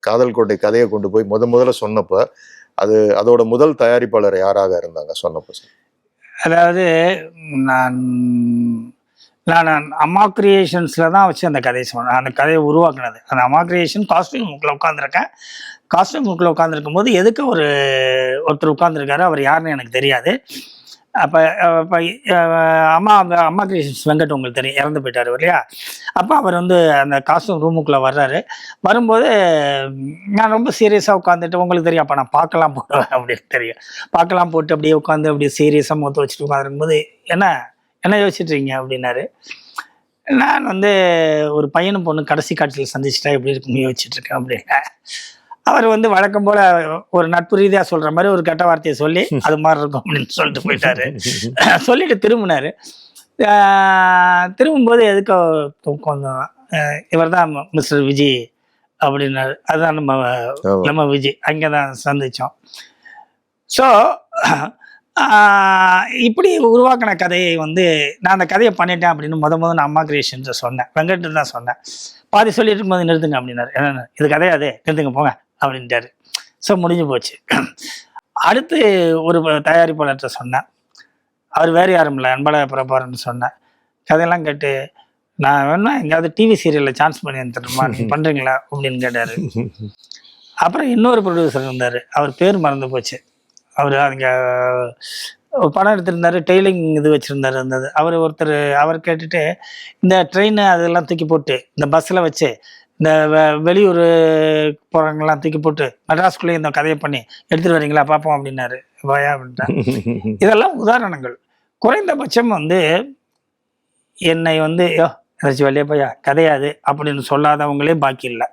காதல் கோட்டை கதையை கொண்டு போய் முதல்ல சொன்னப்ப அதோட முதல் தயாரிப்பாளர் யாராக இருந்தாங்க சொன்னப்போ? அதாவது நான் நான் அம்மா கிரியேஷன்ஸில் தான் வச்சு அந்த கதையை சொன்னேன். அந்த கதையை உருவாக்குனது அந்த அம்மா கிரியேஷன். காஸ்டியூம் புக்கில் உட்காந்துருக்கேன். காஸ்டியூம் புக்கில் உட்காந்துருக்கும் போது எதுக்கு ஒருத்தர் உட்காந்துருக்காரு, அவர் யாருன்னு எனக்கு தெரியாது. அப்போ அம்மா கிரியேஷன்ஸ் வெங்கட் உங்களுக்கு தெரியும், இறந்து போயிட்டார் இல்லையா? அப்போ அவர் அந்த காஸ்டியூம் ரூமுக்குள்ளே வர்றாரு. வரும்போது நான் ரொம்ப சீரியஸாக உட்காந்துட்டு, உங்களுக்கு தெரியும் அப்போ நான் பார்க்கலாம் போடுவேன் அப்படின்னு தெரியும். பார்க்கலாம் போட்டு அப்படியே உட்காந்து அப்படியே சீரியஸாக மொத்தம் வச்சுட்டு உட்காந்துருக்கும்போது என்ன யோசிச்சுட்ருக்கீங்க அப்படின்னாரு. நான் ஒரு பையனும் பொண்ணு கடைசி காட்சியில் சந்திச்சுட்டா எப்படி இருக்குன்னு யோசிச்சுட்ருக்கேன் அப்படின்னு. அவர் வழக்கம் போல ஒரு நட்பு ரீதியாக சொல்ற மாதிரி ஒரு கெட்ட வார்த்தையை சொல்லி அது மாதிரி இருக்கும் அப்படின்னு சொல்லிட்டு போயிட்டாரு. சொல்லிட்டு திரும்பினாரு. திரும்பும்போது எதுக்கோ கொஞ்சம் இவர் தான் மிஸ்டர் விஜய் அப்படின்னாரு. அதுதான் நம்ம விஜய். அங்கே தான் சந்தித்தோம். ஸோ இப்படி உருவாக்கின கதையை நான் அந்த கதையை பண்ணிட்டேன் அப்படின்னு நான் அம்மா கிரியேஷன்ஸை சொன்னேன். வெங்கட் தான் சொன்னேன். பாதி சொல்லிட்டு இருக்கும்போது நிறுத்துங்க அப்படின்னாரு. என்னென்ன இது கதையாது, நிறுத்துங்க போங்க அப்படின்ட்டாரு. ஸோ முடிஞ்சு போச்சு. அடுத்து ஒரு தயாரிப்பாளர்கிட்ட சொன்னேன். அவர் வேறு யாரும் இல்லை, அன்பழக பிரபாரன்னு சொன்னேன். கதையெல்லாம் கேட்டு நான் வேணா எங்கேயாவது டிவி சீரியலில் சான்ஸ் பண்ணி தரணுமா, நீங்கள் பண்ணுறீங்களா அப்படின்னு கேட்டார். அப்புறம் இன்னொரு ப்ரொடியூசர் இருந்தார், அவர் பேர் மறந்து போச்சு. அவர் அங்கே படம் எடுத்திருந்தார், டெய்லிங் இது வச்சுருந்தார். அவர் கேட்டுட்டு இந்த ட்ரெயின் அதெல்லாம் தூக்கி போட்டு இந்த பஸ்ஸில் வச்சு இந்த வெளியூர் போகிறவங்கெல்லாம் தூக்கி போட்டு மெட்ராஸ்குள்ளேயே இந்த கதையை பண்ணி எடுத்துகிட்டு வரீங்களா பார்ப்போம் அப்படின்னாரு. வாயா அப்படின்ட்டான். இதெல்லாம் உதாரணங்கள். குறைந்தபட்சம் என்னை ஏதாச்சும் வெளியே போயா கதையாது அப்படின்னு சொல்லாதவங்களே பாக்கி இல்லை.